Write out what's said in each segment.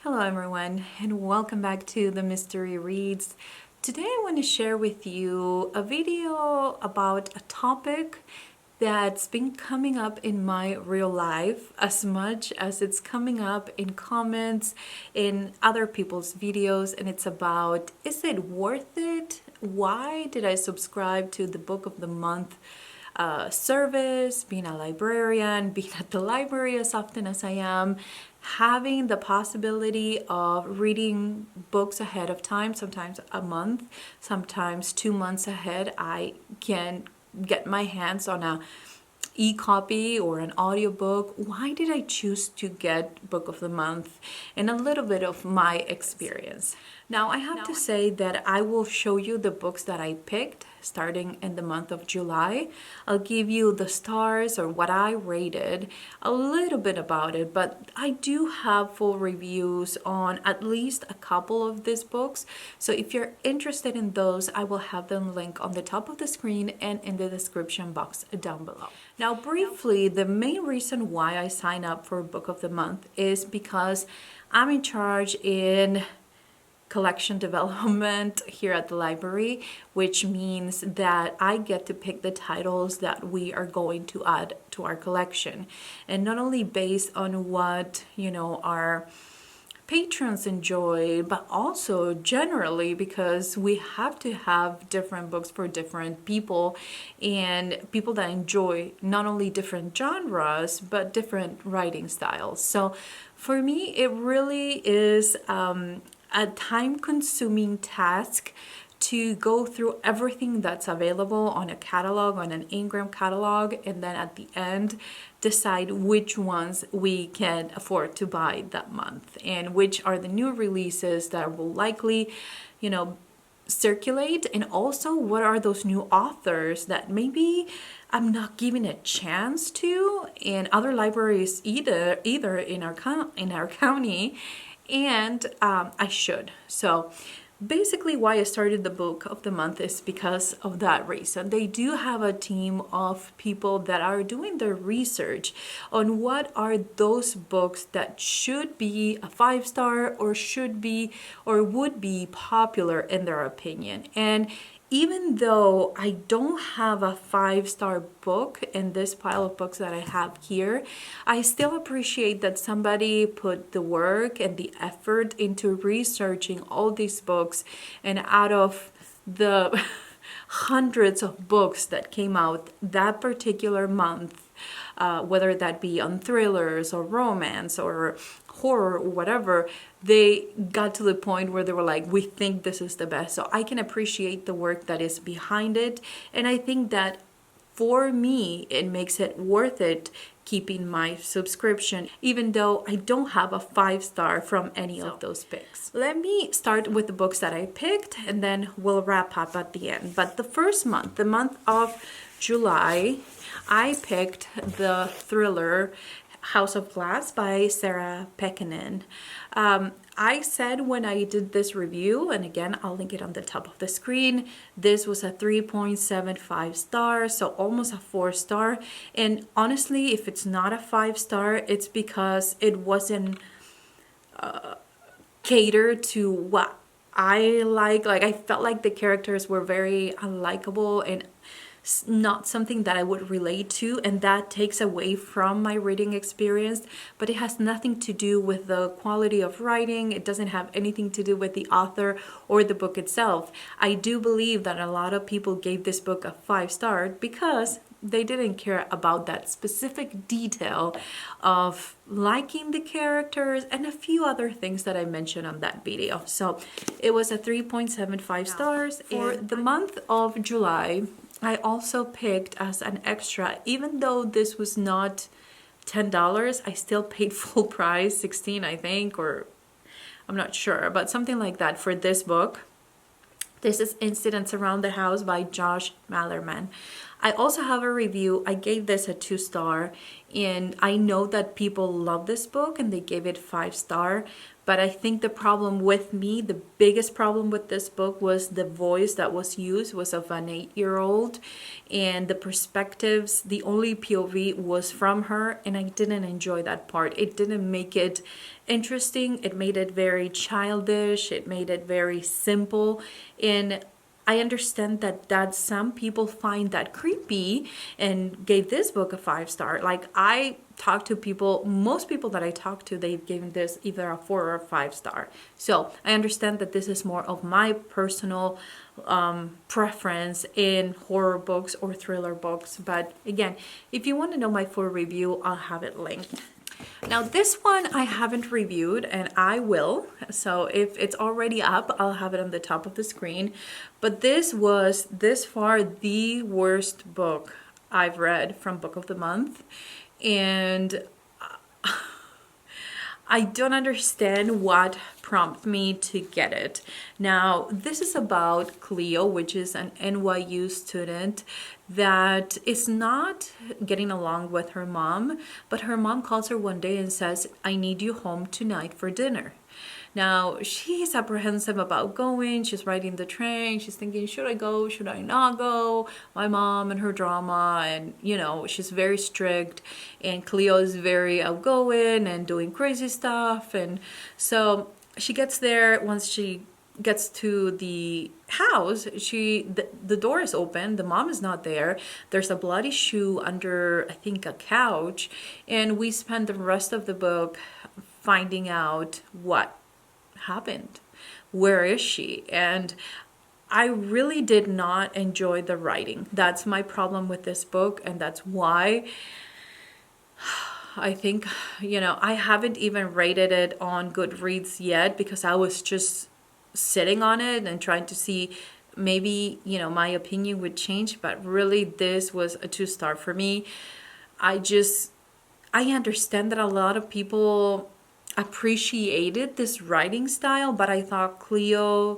Hello everyone and welcome back to the Mystery Reads. Today I want to share with you a video about a topic that's been coming up in my real life as much as it's coming up in comments in other people's videos, and it's about, is it worth it? Why did I subscribe to the Book of the Month service, being a librarian, being at the library as often as I am, having the possibility of reading books ahead of time, sometimes a month, sometimes 2 months ahead. I can get my hands on a e-copy or an audiobook. Why did I choose to get Book of the Month, and a little bit of my experience. Now I have to say that I will show you the books that I picked starting in the month of July. I'll give you the stars or what I rated, a little bit about it, but I do have full reviews on at least a couple of these books. So if you're interested in those, I will have them linked on the top of the screen and in the description box down below. Now briefly, the main reason why I sign up for Book of the Month is because I'm in charge in collection development here at the library, which means that I get to pick the titles that we are going to add to our collection, and not only based on what our patrons enjoy, but also generally because we have to have different books for different people, and people that enjoy not only different genres but different writing styles. So for me it really is a time-consuming task to go through everything that's available on a catalog, on an Ingram catalog, and then at the end decide which ones we can afford to buy that month and which are the new releases that will likely, circulate, and also what are those new authors that maybe I'm not giving a chance to in other libraries either in our county, and I should. So basically why I started the Book of the Month is because of that reason. They do have a team of people that are doing their research on what are those books that should be a 5-star or should be or would be popular in their opinion. And even though I don't have a 5-star book in this pile of books that I have here, I still appreciate that somebody put the work and the effort into researching all these books, and out of the hundreds of books that came out that particular month, whether that be on thrillers or romance or horror or whatever, they got to the point where they were like, we think this is the best. So I can appreciate the work that is behind it, and I think that for me it makes it worth it keeping my subscription, even though I don't have a 5-star from any of those picks. Let me start with the books that I picked, and then we'll wrap up at the end. But the first month, the month of July, I picked the thriller House of Glass by Sarah Pekkanen. I said when I did this review, and again I'll link it on the top of the screen, this was a 3.75 stars, so almost a 4-star. And honestly, if it's not a 5-star, it's because it wasn't catered to what I like. I felt like the characters were very unlikable and not something that I would relate to, and that takes away from my reading experience. But it has nothing to do with the quality of writing. It doesn't have anything to do with the author or the book itself. I do believe that a lot of people gave this book a 5-star because they didn't care about that specific detail of liking the characters and a few other things that I mentioned on that video. So it was a 3.75 stars. For the month of July, I also picked as an extra, even though this was not $10, I still paid full price, 16 I think, or I'm not sure, but something like that for this book. This is Incidents Around the House by Josh Malerman. I also have a review. I gave this a 2-star, and I know that people love this book and they gave it 5-star. But I think the problem with me, the biggest problem with this book, was the voice that was used was of an 8-year-old, and the perspectives, the only POV was from her, and I didn't enjoy that part. It didn't make it interesting. It made it very childish. It made it very simple. And I understand that some people find that creepy and gave this book a 5-star. Like, I talked to people, most people that I talked to, they've given this either a 4 or a 5-star. So I understand that this is more of my personal preference in horror books or thriller books. But again, if you want to know my full review, I'll have it linked. Now this one I haven't reviewed, and I will. So if it's already up, I'll have it on the top of the screen. But this was, this far, the worst book I've read from Book of the Month. And I don't understand what prompted me to get it. Now, this is about Cleo, which is an NYU student that is not getting along with her mom, but her mom calls her one day and says, "I need you home tonight for dinner." Now, she's apprehensive about going. She's riding the train. She's thinking, should I go? Should I not go? My mom and her drama, and you know, she's very strict, and Cleo is very outgoing and doing crazy stuff. And so she gets there. Once she gets to the house, the door is open. The mom is not there. There's a bloody shoe under, I think, a couch. And we spend the rest of the book finding out what happened. Where is she? And I really did not enjoy the writing. That's my problem with this book, and that's why I think, you know, I haven't even rated it on Goodreads yet, because I was just sitting on it and trying to see maybe, you know, my opinion would change. But really, this was a 2-star for me. I understand that a lot of people appreciated this writing style, but I thought Cleo's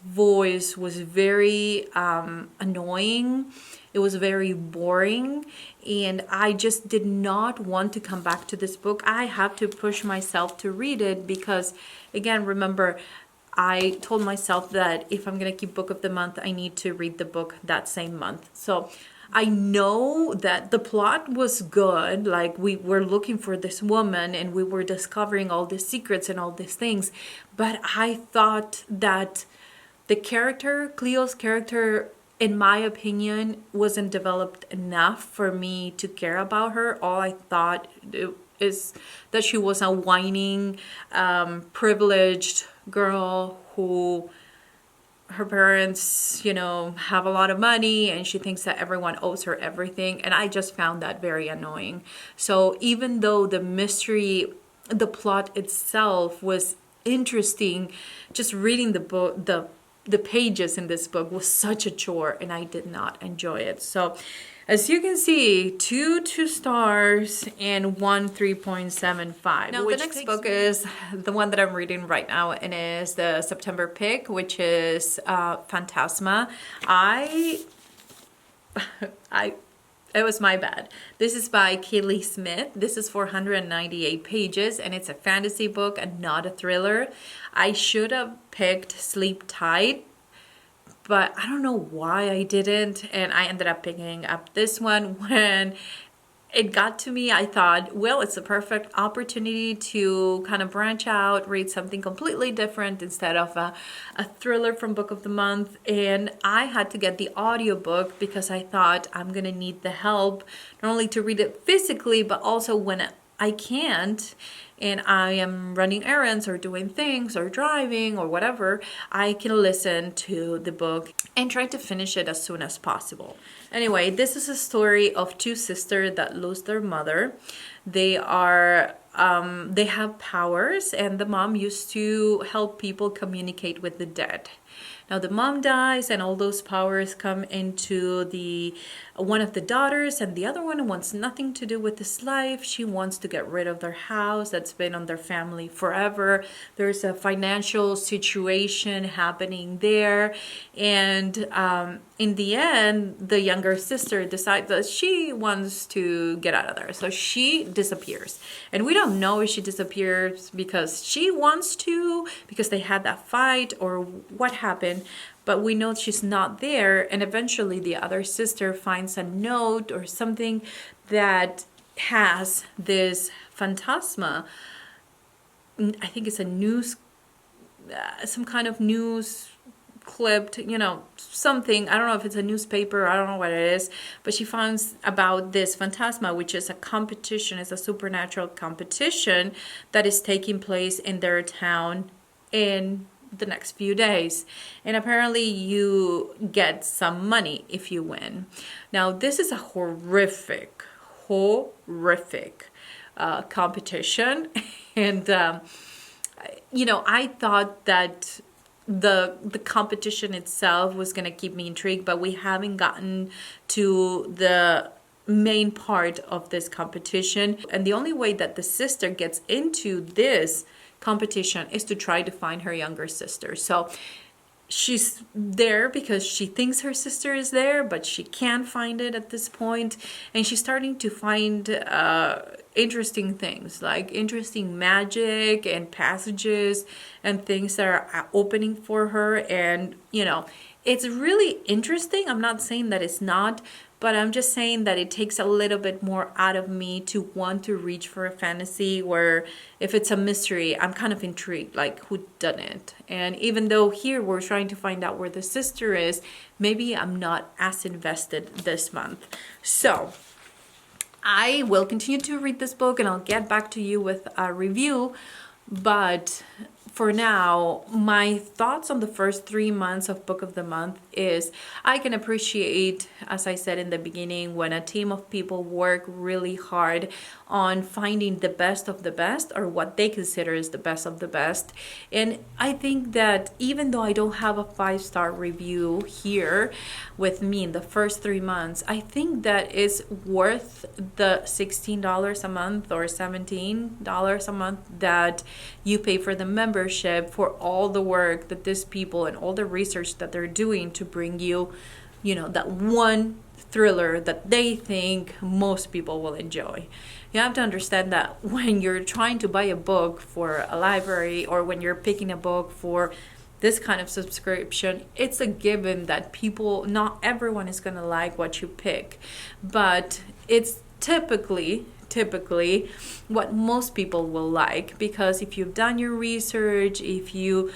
voice was very annoying. It was very boring, and I just did not want to come back to this book. I have to push myself to read it because, again, remember, I told myself that if I'm going to keep Book of the Month, I need to read the book that same month. So I know that the plot was good. Like, we were looking for this woman and we were discovering all the secrets and all these things. But I thought that the character, Cleo's character, in my opinion, wasn't developed enough for me to care about her. All I thought is that she was a whining, privileged girl who, her parents, you know, have a lot of money, and she thinks that everyone owes her everything. And I just found that very annoying. So even though the mystery, the plot itself was interesting, just reading the book, the pages in this book was such a chore, and I did not enjoy it. So as you can see, 2 2-stars and 1 3.75. Now, the next book is the one that I'm reading right now, and is the September pick, which is Phantasma. It was my bad. This is by Kaylee Smith. This is 498 pages, and it's a fantasy book and not a thriller. I should have picked Sleep Tight, but I don't know why I didn't, and I ended up picking up this one. When it got to me, I thought, well, it's a perfect opportunity to kind of branch out, read something completely different instead of a thriller from Book of the Month. And I had to get the audiobook because I thought I'm gonna need the help, not only to read it physically, but also when I can't and I am running errands or doing things or driving or whatever, I can listen to the book and try to finish it as soon as possible. Anyway, this is a story of 2 sisters that lose their mother. They are they have powers, and the mom used to help people communicate with the dead. Now the mom dies and all those powers come into the one of the daughters, and the other one wants nothing to do with this life. She wants to get rid of their house that's been on their family forever. There's a financial situation happening there, and in the end the younger sister decides that she wants to get out of there, so she disappears. And we don't know if she disappears because she wants to, because they had that fight, or what happened, but we know she's not there. And eventually the other sister finds a note or something that has this phantasma. I think it's a news, some kind of news clipped, something. I don't know if it's a newspaper, I don't know what it is, but she finds about this phantasma, which is a competition, it's a supernatural competition that is taking place in their town in the next few days. And apparently you get some money if you win. Now this is a horrific competition. And I thought that the competition itself was going to keep me intrigued, but we haven't gotten to the main part of this competition. And the only way that the sister gets into this competition is to try to find her younger sister. So she's there because she thinks her sister is there, but she can't find it at this point. And she's starting to find interesting things, like interesting magic and passages and things that are opening for her. And it's really interesting. I'm not saying that it's not, but I'm just saying that it takes a little bit more out of me to want to reach for a fantasy, where if it's a mystery, I'm kind of intrigued, like who done it. And even though here we're trying to find out where the sister is, maybe I'm not as invested this month. So I will continue to read this book and I'll get back to you with a review. But for now, my thoughts on the first 3 months of Book of the Month is I can appreciate, as I said in the beginning, when a team of people work really hard on finding the best of the best, or what they consider is the best of the best. And I think that even though I don't have a 5-star review here with me in the first 3 months, I think that it's worth the $16 a month or $17 a month that you pay for the membership, for all the work that these people and all the research that they're doing to bring you, that one thriller that they think most people will enjoy. You have to understand that when you're trying to buy a book for a library, or when you're picking a book for this kind of subscription, it's a given that not everyone is going to like what you pick, but it's typically what most people will like, because if you've done your research, if you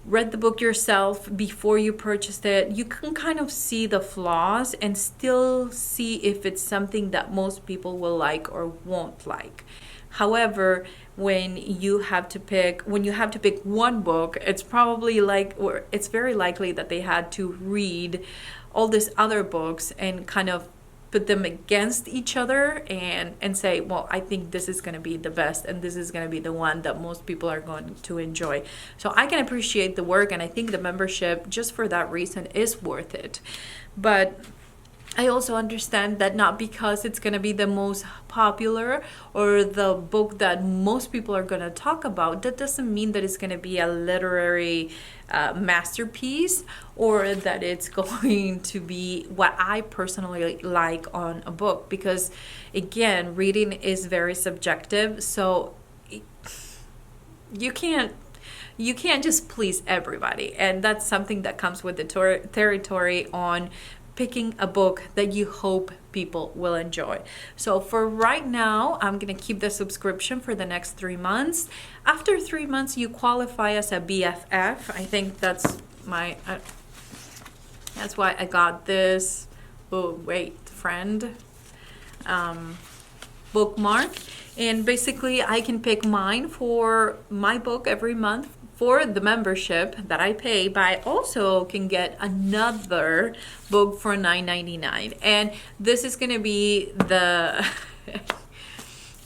read the book yourself before you purchased it, you can kind of see the flaws and still see if it's something that most people will like or won't like. However, when you have to pick one book, it's very likely that they had to read all these other books and kind of put them against each other and say, well, I think this is going to be the best and this is going to be the one that most people are going to enjoy. So I can appreciate the work, and I think the membership, just for that reason, is worth it. But I also understand that not because it's going to be the most popular or the book that most people are going to talk about, that doesn't mean that it's going to be a literary masterpiece, or that it's going to be what I personally like on a book. Because again, reading is very subjective, so you can't just please everybody, and that's something that comes with the territory on picking a book that you hope people will enjoy. So for right now, I'm gonna keep the subscription for the next 3 months. After 3 months, you qualify as a BFF. I think that's why I got this friend bookmark. And basically I can pick mine for my book every month for the membership that I pay, but I also can get another book for $9.99. And this is gonna be the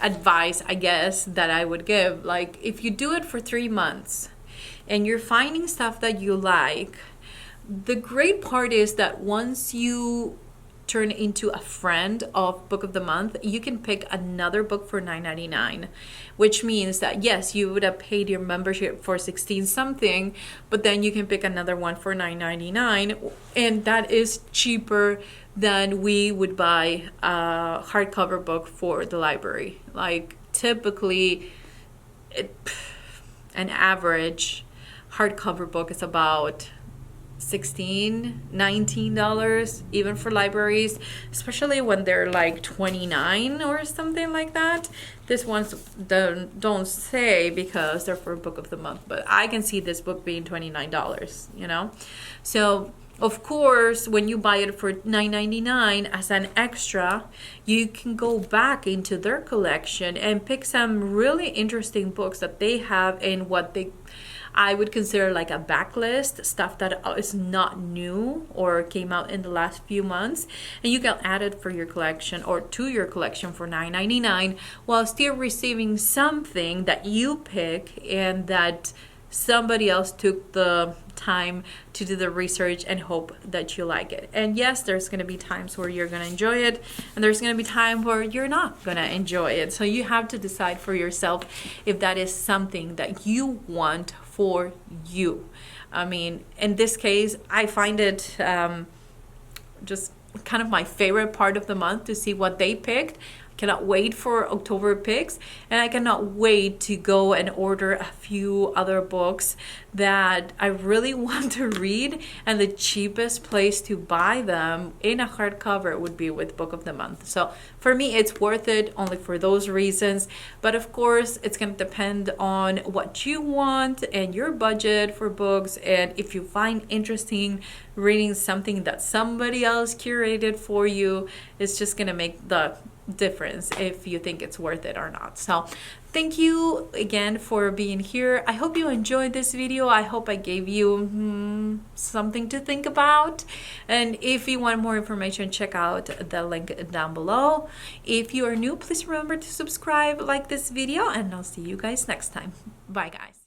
advice, I guess, that I would give. Like, if you do it for 3 months and you're finding stuff that you like, the great part is that once you turn into a friend of Book of the Month, you can pick another book for $9.99, which means that yes, you would have paid your membership for 16 something, but then you can pick another one for $9.99, and that is cheaper than we would buy a hardcover book for the library. Like, typically an average hardcover book is about $16-19, even for libraries, especially when they're like 29 or something like that. This ones don't say because they're for Book of the Month, but I can see this book being $29, you know. So of course, when you buy it for $9.99 as an extra, you can go back into their collection and pick some really interesting books that they have in what I would consider like a backlist, stuff that is not new or came out in the last few months, and you can add it for your collection or to your collection for $9.99 while still receiving something that you pick and that somebody else took the time to do the research and hope that you like it. And yes, there's going to be times where you're going to enjoy it, and there's going to be time where you're not going to enjoy it. So you have to decide for yourself if that is something that you want for you. I mean, in this case, I find it just kind of my favorite part of the month to see what they picked. Cannot wait for October picks, and I cannot wait to go and order a few other books that I really want to read, and the cheapest place to buy them in a hardcover would be with Book of the Month. So for me, it's worth it only for those reasons, but of course it's going to depend on what you want and your budget for books, and if you find interesting reading something that somebody else curated for you, it's just going to make the difference if you think it's worth it or not. So thank you again for being here. I hope you enjoyed this video. I hope I gave you something to think about, and if you want more information, check out the link down below. If you are new, please remember to subscribe, like this video, and I'll see you guys next time. Bye guys.